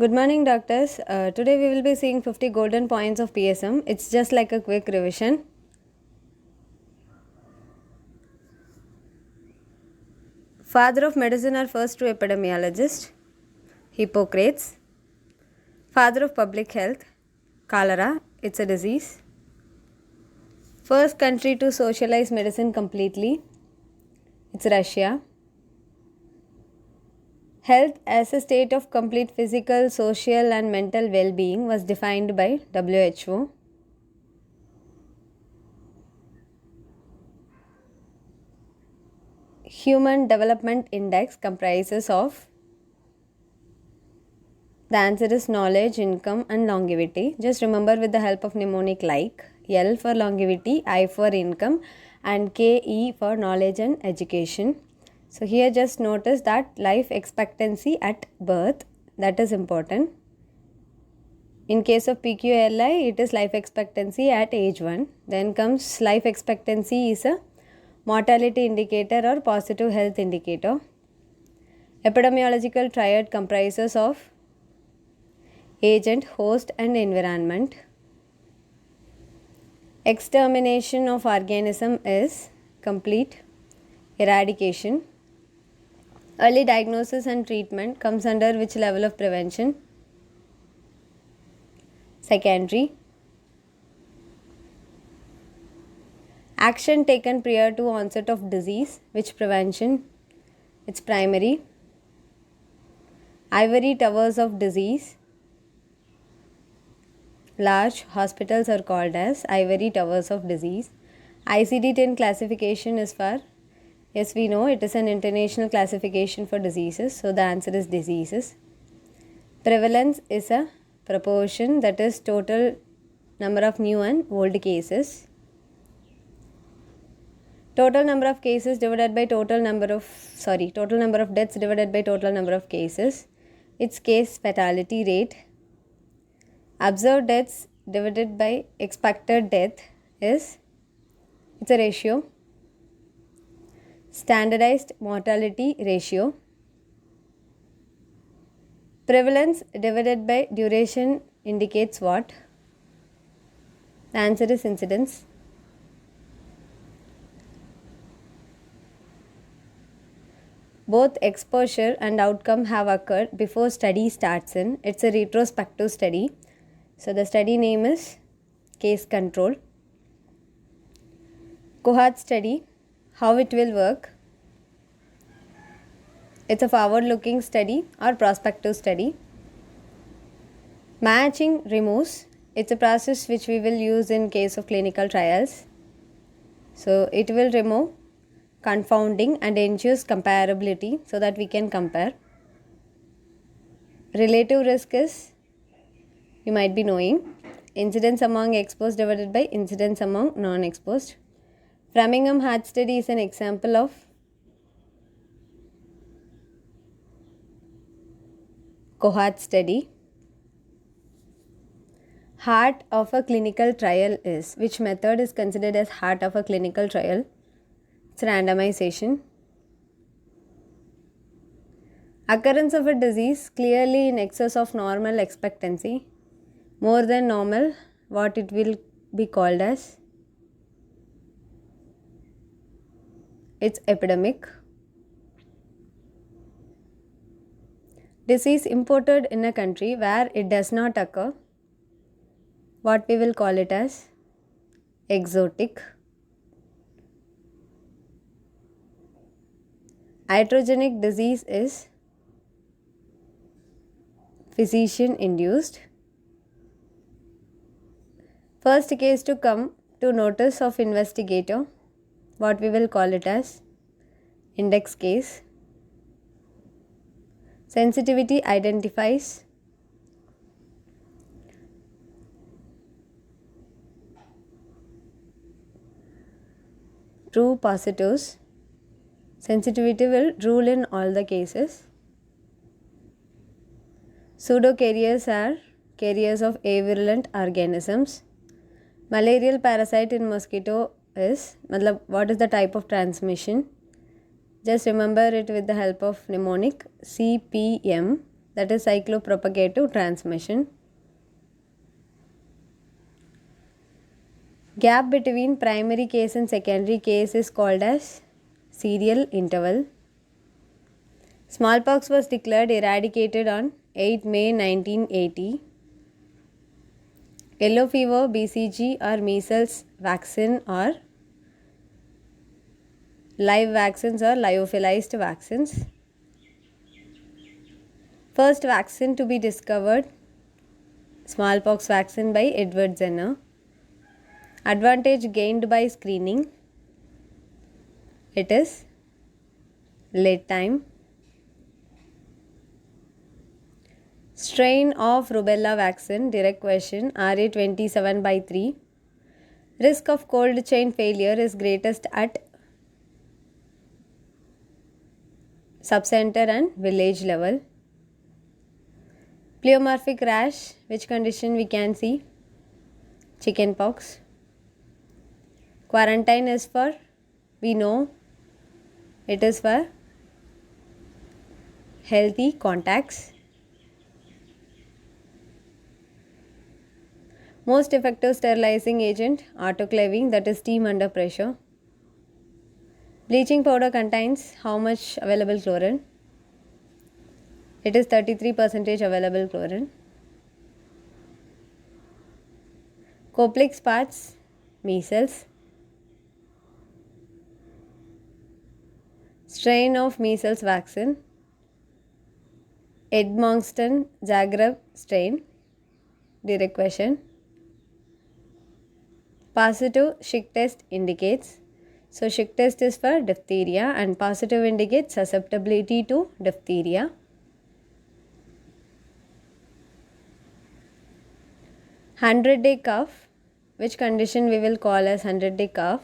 Good morning, doctors. Today we will be seeing 50 golden points of PSM. It's just like a quick revision. Father of medicine are first two epidemiologists, Hippocrates. Father of public health, cholera, it's a disease. First country to socialize medicine completely, it's Russia. Health as a state of complete physical, social and mental well-being was defined by WHO. Human Development Index comprises of, the answer is knowledge, income and longevity. Just remember with the help of mnemonic like L for longevity, I for income and KE for knowledge and education. So here just notice that life expectancy at birth, that is important. In case of PQLI, it is life expectancy at age 1. Then comes life expectancy is a mortality indicator or positive health indicator. Epidemiological triad comprises of agent, host and environment. Extermination of organism is complete eradication. Early diagnosis and treatment comes under which level of prevention? Secondary. Action taken prior to onset of disease, which prevention? It's primary. Ivory towers of disease. Large hospitals are called as ivory towers of disease. ICD-10 classification is for, yes we know it is an international classification for diseases, so the answer is diseases. Prevalence is a proportion, that is total number of new and old cases. Total number of cases divided by total number of deaths divided by total number of cases. Its case fatality rate. Observed deaths divided by expected death is, it's a ratio. Standardized mortality ratio. Prevalence divided by duration indicates what? The answer is incidence. Both exposure and outcome have occurred before study starts in. It's a retrospective study. So the study name is case control. Cohort study, how it will work? It's a forward looking study or prospective study. Matching removes, it's a process which we will use in case of clinical trials. So it will remove confounding and ensures comparability so that we can compare. Relative risk is, you might be knowing, incidence among exposed divided by incidence among non-exposed. Framingham Heart Study is an example of cohort study. Heart of a clinical trial is, which method is considered as heart of a clinical trial? It's randomization. Occurrence of a disease clearly in excess of normal expectancy, more than normal, what it will be called as? It's epidemic. Disease imported in a country where it does not occur, what we will call it as? Exotic. Iatrogenic disease is physician induced. First case to come to notice of investigator, what we will call it as? Index case. Sensitivity identifies true positives. Sensitivity will rule in all the cases. Pseudocarriers are carriers of avirulent organisms. Malarial parasite in mosquito is, what is the type of transmission? Just remember it with the help of mnemonic CPM. that is cyclopropagative transmission. Gap between primary case and secondary case is called as serial interval. Smallpox was declared eradicated on 8 May 1980. Yellow fever, BCG or measles vaccine or live vaccines or lyophilized vaccines. First vaccine to be discovered, smallpox vaccine by Edward Jenner. Advantage gained by screening, it is late time. Strain of rubella vaccine, direct question, RA27/3. Risk of cold chain failure is greatest at subcenter and village level. Pleomorphic rash, which condition we can see? Chickenpox. Quarantine is for, we know, it is for healthy contacts. Most effective sterilizing agent, autoclaving, that is steam under pressure. Bleaching powder contains how much available chlorine? It is 33% available chlorine. Koplik spots, measles. Strain of measles vaccine, Edmonton Zagreb strain, direct question. Positive Schick test indicates, so Schick test is for diphtheria and positive indicates susceptibility to diphtheria. 100-day cough, which condition we will call as 100-day cough?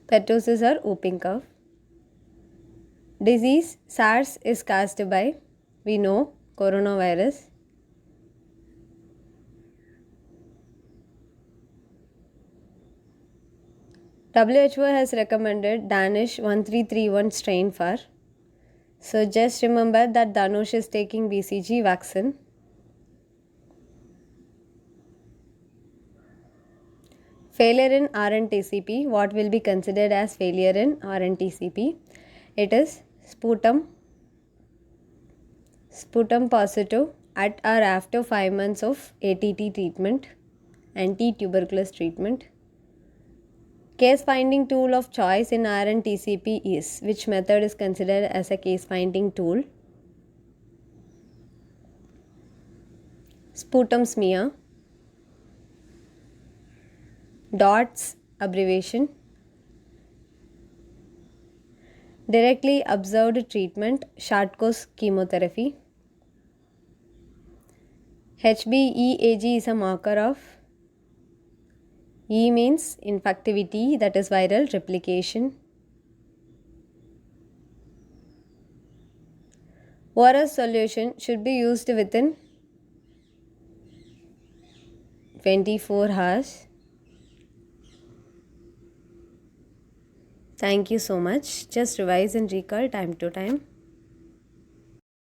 Pertussis or whooping cough. Disease SARS is caused by, we know, coronavirus. WHO has recommended Danish 1331 strain for. So just remember that Dhanush is taking BCG vaccine. Failure in RNTCP. What will be considered as failure in RNTCP? It is sputum positive at or after 5 months of ATT treatment, anti-tuberculosis treatment. Case finding tool of choice in RNTCP is, which method is considered as a case finding tool? Sputum smear. DOTS abbreviation. Directly observed treatment, short course chemotherapy. HBeAg is a marker of, E means infectivity, that is viral replication. ORS solution should be used within 24 hours. Thank you so much. Just revise and recall time to time.